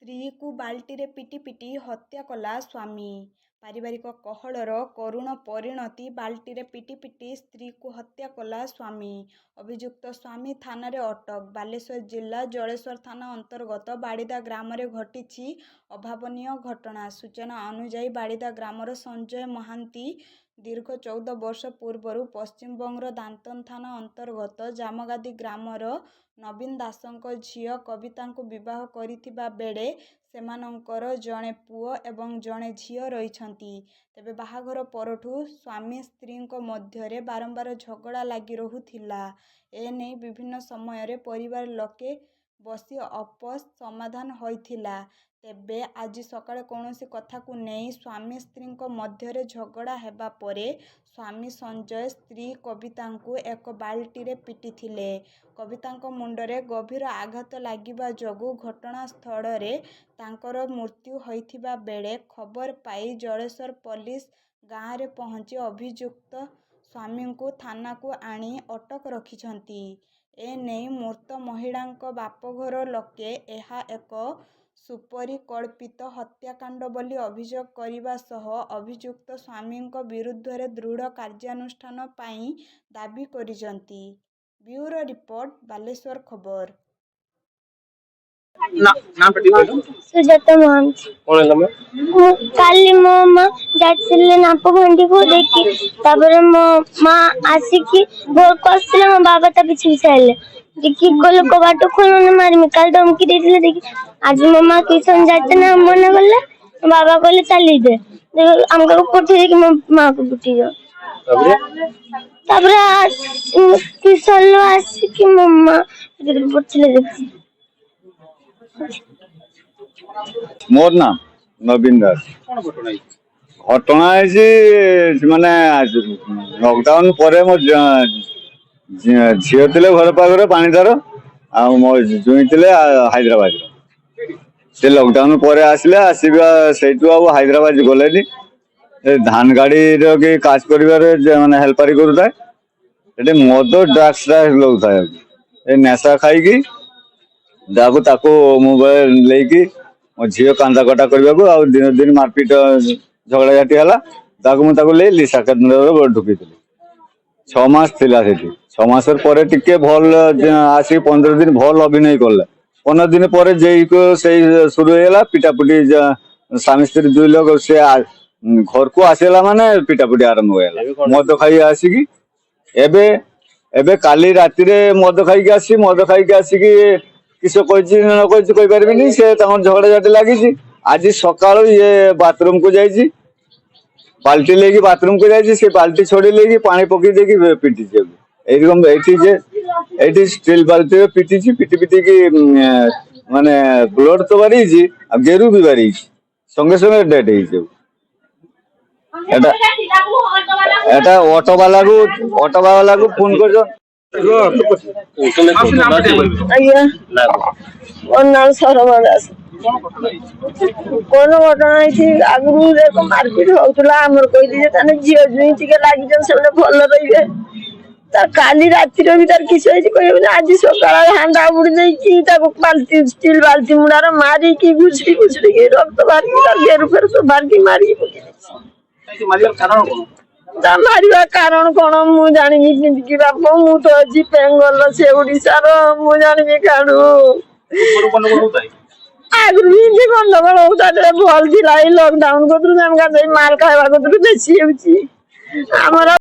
स्त्री को बाल्टी रे पिटी पिटी हत्या कला स्वामी। पारिवारिक कहलर करुण परिणति बाल्टी रे पिटी पिटी स्त्री को हत्या कला स्वामी। अभियुक्त स्वामी थाना रे अटक। बालेश्वर जिला जलेश्वर थाना अंतर्गत बाड़ीदा ग्राम रे घटी अभावनीय घटना। सूचना अनुजाई बाड़ीदा ग्रामर संजय महांती दीर्घ 14 वर्ष पूर्वर पश्चिमबंगर दांतन थाना अंतर्गत जामगादी ग्रामर नवीन दासंक झियो कविता को विवाह करिथिबा बेड़े सेमानंकर जड़े पुओ एवं जड़े झियो रहिछंती। तेबे बाहाघर परठू स्वामी स्त्री मध्य बारंबार झगड़ा लगी रहुथिला। एने विभिन्न समय रे परिवार लोके बसी अपस समाधान होइथिला। तेबे आज सकाळे कौनसी कथा को नहीं स्वामी स्त्री मध्य झगड़ा हेबा परे स्वामी संजय स्त्री कविता को एक बाल्टी रे पिटी थिले। कविता मुंडरे गभीर आघात लागिबा जोगु घटनास्थल रे तांकर मृत्यु होइथिबा बेड़े खबर पाई जलेश्वर पुलिस गाँव रे पहुंची अभियुक्त स्वामी को थाना को आनी अटक रखिछंती। एने मृत महिला बापघर लोके एहा एक सुपरिकल्पित हत्याकांड बोली अभियोग करने सह अभियुक्त स्वामी विरुद्ध रे दृढ़ कार्यानुष्ठान पाई दाबी करिसंती। ब्यूरो रिपोर्ट बालेश्वर खबर। सुजाता महंत काली मो माँ जाते नाप भंडी को देखी तापर मो माँ आसिकी भोर कसले मो बाबा ता पिछ पिछाइले देखी गलो कबाट खोलने मारमी काल धमकी देथिले देखी आज मो माँ ट्यूशन जाते ना मना गले बाबा कहले चली दे हमको कोठी देखी मो माँ को बुटी जाओ तापर ट्यूशन लो आसिकी मो माँ पछले देखी। मोर नाम नवीन दास। घटना माने लॉकडाउन पर मो झील थे घर पाखे पानी धार आ मो जुई थे हैदराबाद से लॉकडाउन पर आसले आसवा से हैदराबाद गले धान गाड़ी काज कर माने हेल्पारी करूए मद ड्रग्स लगे नेशा खाई ताको मोबाइल लेकी मो झील कांदा कटा करने को दिन दिन मारपीट झगड़ा झाटी है लिशा केन्द्र ढुकी 6 मास थिला सेठी 6 मास पर टिके भल आसी 15 दिन भल अभिनय कले 15 दिन पर जे को से शुरू होगा पिटापिटी स्वामी स्त्री 2 लोग से घर को आसला माने पिटापिटी आरंभ होगा मद खाई आसिकी एबे एबे काली राति रे मद खाई आसिकी किस कही पारि से झगड़ा झाटी लगी। आज सकाल ये बाथरूम को जाइए बाल्टी लेके बाथरूम को जाइए से बाल्टी छोड़ी लेके पानी पकई देकी पिटी ये स्टील बाल्टी पिटी पिटी पिटी की माने ब्लड तो बारी गेरु भी बारी संगे संगे डेट एटा ऑटो वाला को फोन कर शरमा दास कौन घटना आगु मारपीट होता आम कही झील जुई टे लगी से भल रे काली राति भी तार किस आज सका हांडा बुड़ी बाल्टी स्टील बाल्टी मुड़ार मारिकी घुसरी घुसरी रक्त बाहर गेरु फेर सब बाहर मारिकी मारिबा कारण कौन मु जानी कि बाप मु तो अच्छी बेंगल से ओडिशार मु जानी काड़ू आगु भी गंडगोल होता भल थी लकडाउन को माल खावा को बेसी होमर